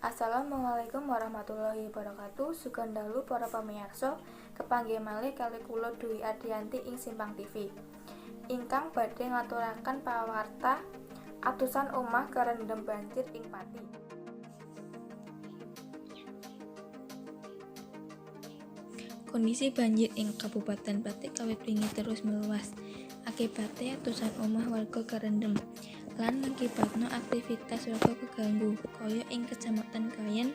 Assalamualaikum warahmatullahi wabarakatuh. Sugeng dalu para pamirsa, kepanggih malih kalih kula Dwi Adianti ing Simpang TV. Ingkang badhe ngaturaken pawarta atusan omah kerendhem banjir ing Pati. Kondisi banjir ing Kabupaten Pati kawit wingi terus meluas. Akibatnya atusan omah warga kerendhem lan mengakibatno aktivitas warga keganggu, kaya ing Kecamatan Kayen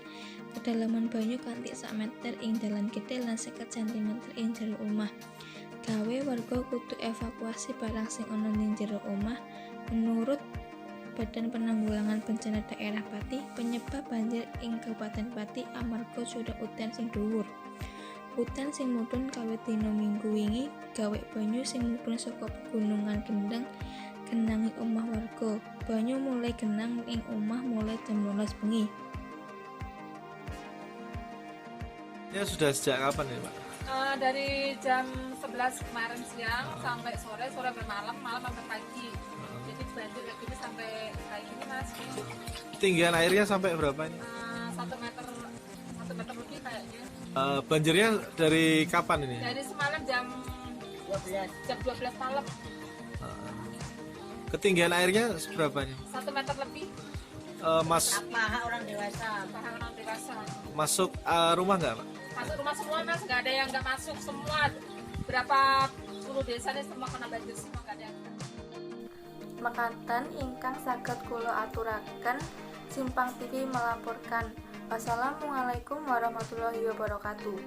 kedalaman banyu kanthi sak meter ing dalan gedhe lan 50 cm ing jero omah. Gawe warga kudu evakuasi barang sing ana ning jero omah. Menurut Badan Penanggulangan Bencana Daerah Pati, penyebab banjir ing Kabupaten Pati amarga curah udan sing dhuwur. Udan sing mudhun kawit dina Minggu wingi gawe banyu sing mudhun saka pegunungan Kendeng genangi omah warga. Banyu mulai genang ing omah mulai jam 12 bengi. Ya sudah sejak kapan ya Pak? Dari jam 11 kemarin siang sampai sore bermalam, malam sampai pagi. Jadi banjir kayak gini sampai kayak gini Mas. Ketinggian airnya sampai berapa ini? 1 meter lebih kayaknya. Banjirnya dari kapan ini? Dari semalam jam 12 malam. Ketinggian airnya seberapa nih? 1 meter lebih. Paha orang dewasa. Masuk rumah nggak Pak? Masuk rumah semua Mas, nggak ada yang nggak masuk semua. Berapa puluh desa nih semua kena banjir semua, nggak ada yang kena. Mekaten ingkang saged kula aturaken, Simpang TV melaporkan. Wassalamualaikum warahmatullahi wabarakatuh.